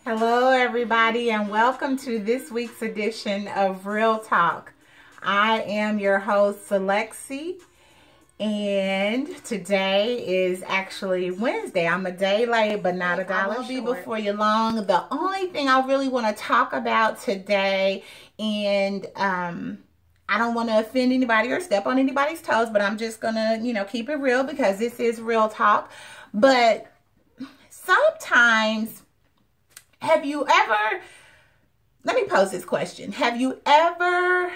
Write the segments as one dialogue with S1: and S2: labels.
S1: Hello everybody, and welcome to this week's edition of Real Talk. I am your host, CeleXy, and today is actually Wednesday. I'm a day late, but not a dollar short. I won't be before you long. The only thing I really want to talk about today, and I don't want to offend anybody or step on anybody's toes, but I'm just gonna, keep it real because this is Real Talk. But sometimes, have you ever, let me pose this question. Have you ever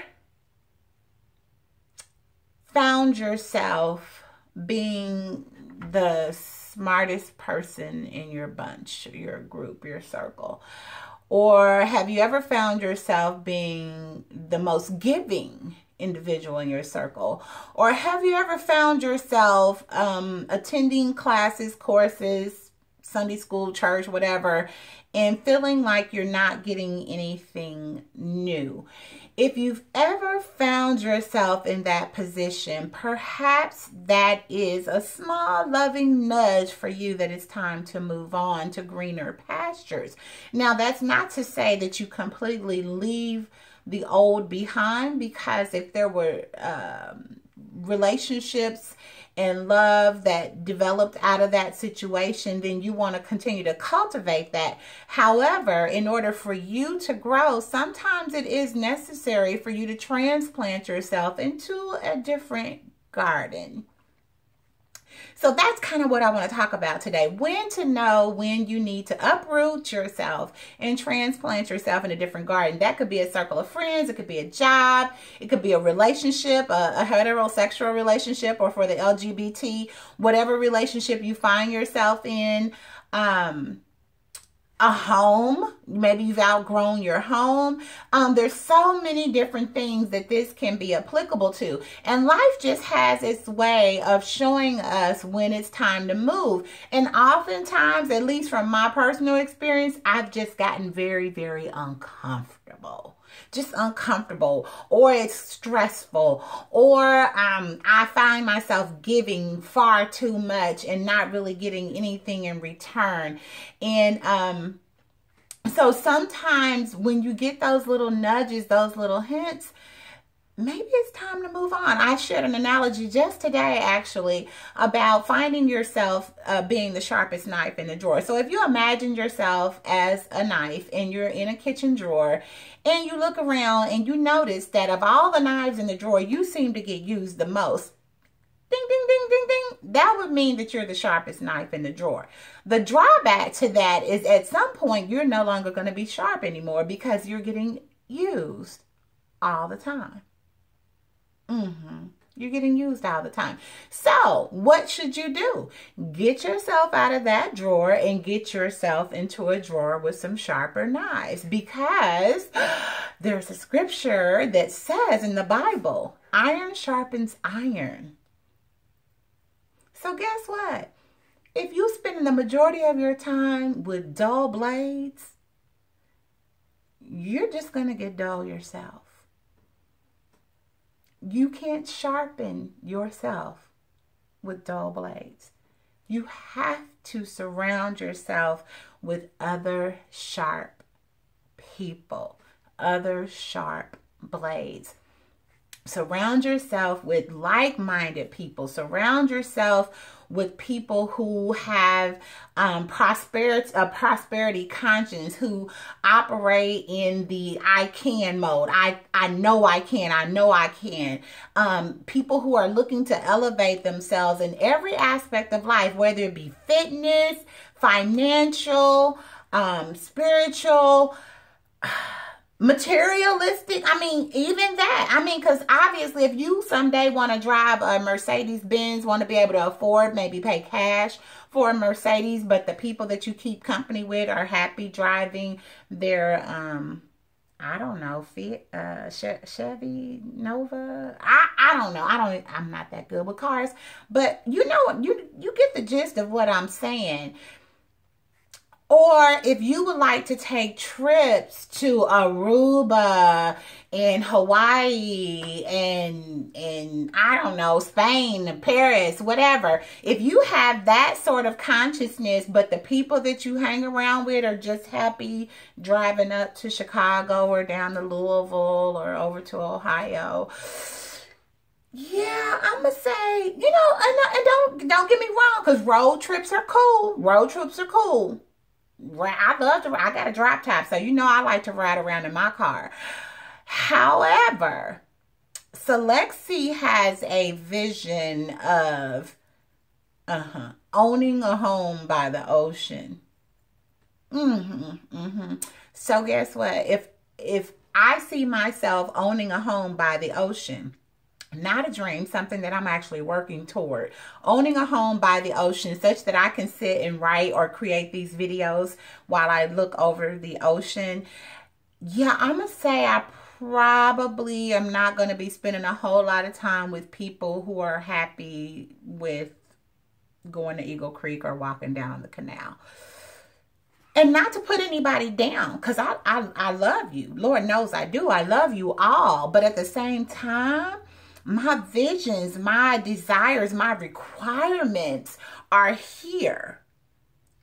S1: found yourself being the smartest person in your bunch, your group, your circle? Or have you ever found yourself being the most giving individual in your circle? Or have you ever found yourself attending classes, courses, Sunday school, church, whatever, and feeling like you're not getting anything new? If you've ever found yourself in that position, perhaps that is a small loving nudge for you that it's time to move on to greener pastures. Now, that's not to say that you completely leave the old behind, because if there were relationships and love that developed out of that situation, then you want to continue to cultivate that. However, in order for you to grow, sometimes it is necessary for you to transplant yourself into a different garden. So that's kind of what I want to talk about today. When to know when you need to uproot yourself and transplant yourself in a different garden. That could be a circle of friends. It could be a job. It could be a relationship, a heterosexual relationship, or for the LGBT, whatever relationship you find yourself in. A home, maybe you've outgrown your home. There's so many different things that this can be applicable to. And life just has its way of showing us when it's time to move. And oftentimes, at least from my personal experience, I've just gotten very, very uncomfortable. Just uncomfortable, or it's stressful, or I find myself giving far too much and not really getting anything in return. And so sometimes when you get those little nudges, those little hints, maybe it's time to move on. I shared an analogy just today, actually, about finding yourself being the sharpest knife in the drawer. So if you imagine yourself as a knife and you're in a kitchen drawer and you look around and you notice that of all the knives in the drawer, you seem to get used the most. Ding, ding, ding, ding, ding. That would mean that you're the sharpest knife in the drawer. The drawback to that is at some point, you're no longer going to be sharp anymore because you're getting used all the time. You're getting used all the time. So what should you do? Get yourself out of that drawer and get yourself into a drawer with some sharper knives, because there's a scripture that says in the Bible, iron sharpens iron. So guess what? If you spend the majority of your time with dull blades, you're just going to get dull yourself. You can't sharpen yourself with dull blades. You have to surround yourself with other sharp people, other sharp blades. Surround yourself with like-minded people. Surround yourself with people who have prosperity conscience, who operate in the I can mode. I know I can. I know I can. People who are looking to elevate themselves in every aspect of life, whether it be fitness, financial, spiritual, materialistic. I mean, even that. I mean, because obviously if you someday want to drive a Mercedes Benz, want to be able to afford, maybe pay cash for a Mercedes, but the people that you keep company with are happy driving their, I don't know, Chevy Nova. I don't know. I'm not that good with cars, but you know, you get the gist of what I'm saying. Or if you would like to take trips to Aruba and Hawaii and I don't know, Spain, Paris, whatever. If you have that sort of consciousness, but the people that you hang around with are just happy driving up to Chicago or down to Louisville or over to Ohio, yeah, I'm gonna say, you know, and don't get me wrong, because road trips are cool. Road trips are cool. I got a drop top, so you know I like to ride around in my car. However, CeleXy has a vision of owning a home by the ocean. So guess what? If I see myself owning a home by the ocean, not a dream, something that I'm actually working toward. Owning a home by the ocean such that I can sit and write or create these videos while I look over the ocean. Yeah, I'm going to say I probably am not going to be spending a whole lot of time with people who are happy with going to Eagle Creek or walking down the canal. And not to put anybody down, because I love you. Lord knows I do. I love you all. But at the same time, my visions, my desires, my requirements are here.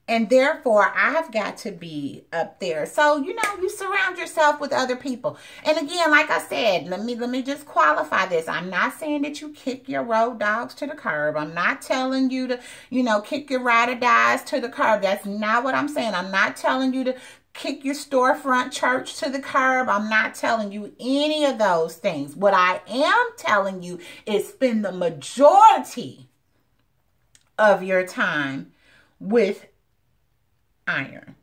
S1: And therefore, I've got to be up there. So, you know, you surround yourself with other people. And again, like I said, let me just qualify this. I'm not saying that you kick your road dogs to the curb. I'm not telling you to, you know, kick your ride or dies to the curb. That's not what I'm saying. I'm not telling you to kick your storefront church to the curb. I'm not telling you any of those things. What I am telling you is spend the majority of your time with iron.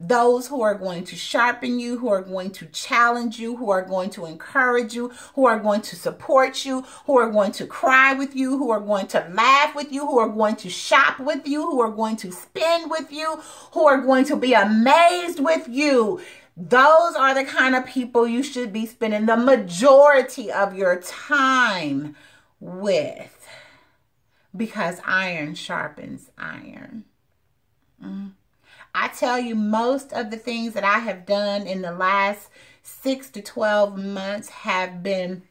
S1: Those who are going to sharpen you, who are going to challenge you, who are going to encourage you, who are going to support you, who are going to cry with you, who are going to laugh with you, who are going to shop with you, who are going to spend with you, who are going to be amazed with you. Those are the kind of people you should be spending the majority of your time with, because iron sharpens iron. I tell you, most of the things that I have done in the last 6 to 12 months have been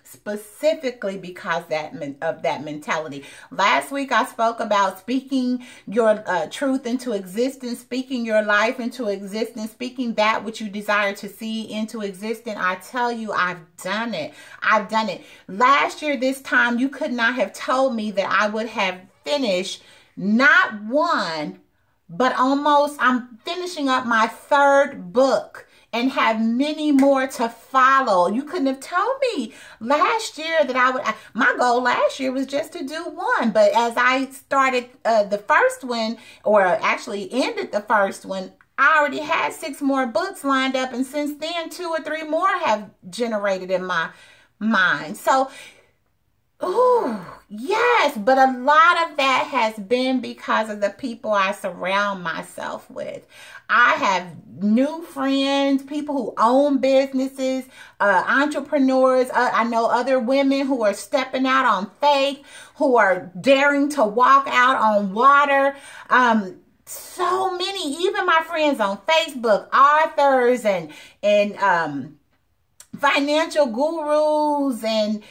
S1: specifically because of that mentality. Last week, I spoke about speaking your truth into existence, speaking your life into existence, speaking that which you desire to see into existence. I tell you, I've done it. I've done it. Last year, this time, you could not have told me that I would have finished not one, but almost, I'm finishing up my 3rd book and have many more to follow. You couldn't have told me last year that I would. My goal last year was just to do one. But as I started the first one, or actually ended the first one, I already had 6 more books lined up. And since then, 2 or 3 more have generated in my mind. So, ooh, yes, but a lot of that has been because of the people I surround myself with. I have new friends, people who own businesses, entrepreneurs. I know other women who are stepping out on faith, who are daring to walk out on water. So many, even my friends on Facebook, authors and financial gurus and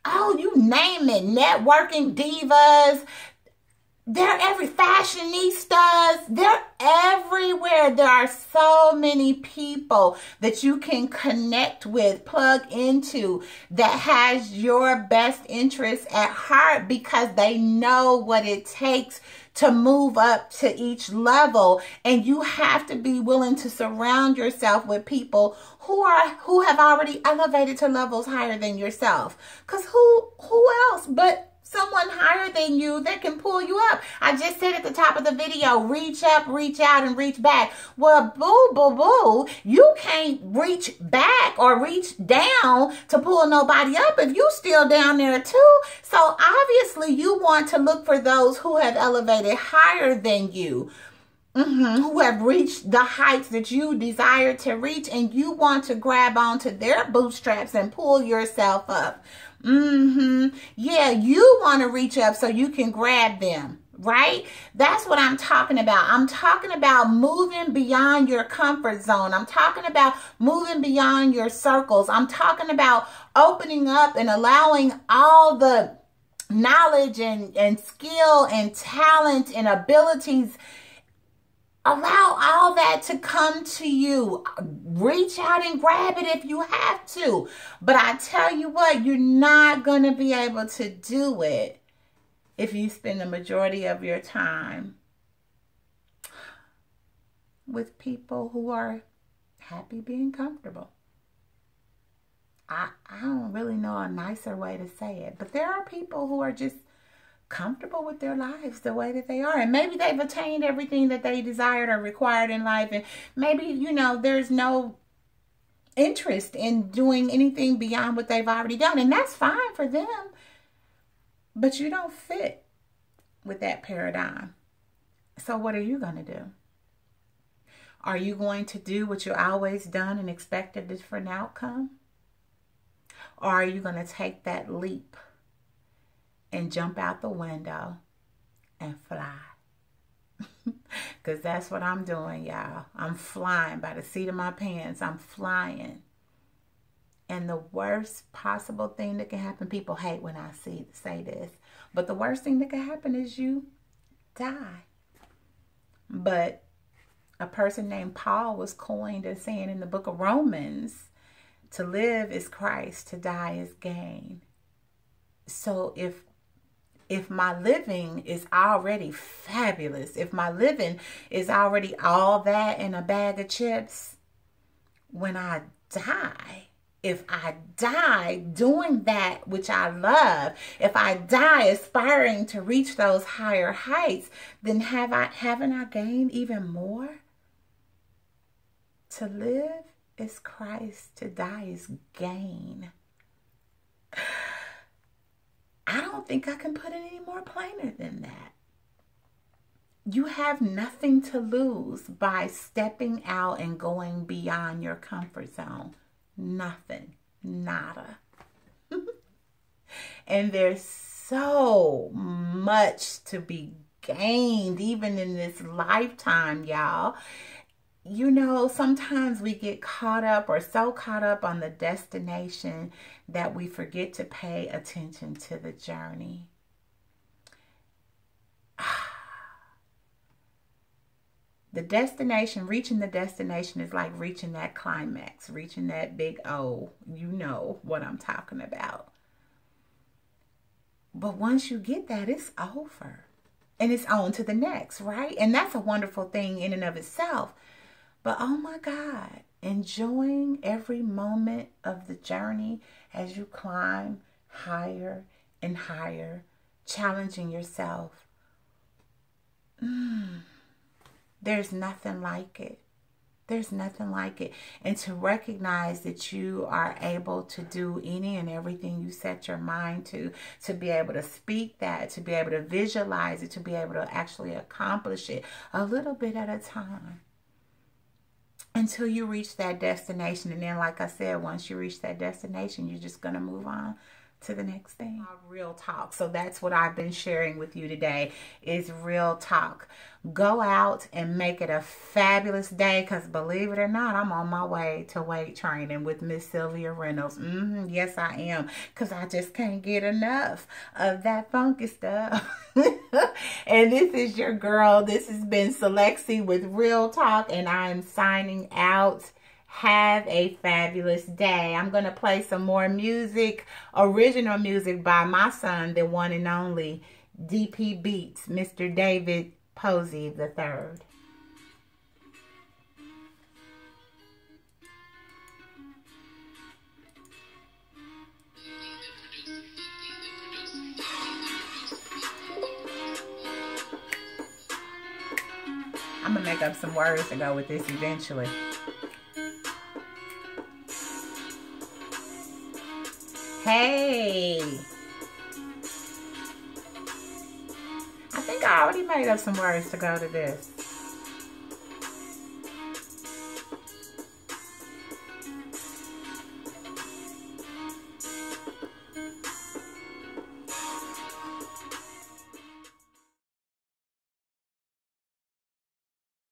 S1: oh, you name it, networking divas. They're every fashionistas. They're everywhere. There are so many people that you can connect with, plug into, that has your best interests at heart, because they know what it takes to move up to each level. And you have to be willing to surround yourself with people who have already elevated to levels higher than yourself. Because who else but someone higher than you that can pull you up? I just said at the top of the video, reach up, reach out, and reach back. Well, boo, you can't reach back or reach down to pull nobody up if you still down there too. So obviously you want to look for those who have elevated higher than you. Who have reached the heights that you desire to reach, and you want to grab onto their bootstraps and pull yourself up. Yeah, you want to reach up so you can grab them, right? That's what I'm talking about. I'm talking about moving beyond your comfort zone. I'm talking about moving beyond your circles. I'm talking about opening up and allowing all the knowledge and skill and talent and abilities. Allow all that to come to you. Reach out and grab it if you have to. But I tell you what, you're not going to be able to do it if you spend the majority of your time with people who are happy being comfortable. I don't really know a nicer way to say it, but there are people who are just comfortable with their lives the way that they are, and maybe they've attained everything that they desired or required in life, and maybe, you know, there's no interest in doing anything beyond what they've already done, and that's fine for them. But you don't fit with that paradigm. So what are you going to do? Are you going to do what you've always done and expect a different outcome? Or are you going to take that leap and jump out the window and fly? Because that's what I'm doing, y'all. I'm flying by the seat of my pants. I'm flying. And the worst possible thing that can happen, people hate when I say this, but the worst thing that can happen is you die. But a person named Paul was coined as saying in the book of Romans, to live is Christ, to die is gain. So if my living is already fabulous, if my living is already all that in a bag of chips, when I die, if I die doing that which I love, if I die aspiring to reach those higher heights, then haven't I gained even more? To live is Christ, to die is gain. I don't think I can put it any more plainer than that. You have nothing to lose by stepping out and going beyond your comfort zone. Nothing. Nada. And there's so much to be gained even in this lifetime, y'all. You know, sometimes we get caught up or so caught up on the destination that we forget to pay attention to the journey. The destination, reaching the destination is like reaching that climax, reaching that big O. You know what I'm talking about. But once you get that, it's over. And it's on to the next, right? And that's a wonderful thing in and of itself. But oh my God, enjoying every moment of the journey as you climb higher and higher, challenging yourself. There's nothing like it. There's nothing like it. And to recognize that you are able to do any and everything you set your mind to be able to speak that, to be able to visualize it, to be able to actually accomplish it a little bit at a time. Until you reach that destination. And then, like I said, once you reach that destination, you're just going to move on to the next thing. Real talk. So that's what I've been sharing with you today is real talk. Go out and make it a fabulous day, because believe it or not, I'm on my way to weight training with Miss Sylvia Reynolds. Yes, I am, because I just can't get enough of that funky stuff. And this is your girl. This has been CeleXy with Real Talk, and I'm signing out. Have a fabulous day. I'm going to play some more music, original music by my son, the one and only DP Beats, Mr. David Posey III. I'm going to make up some words to go with this eventually. Hey, I think I already made up some words to go to this.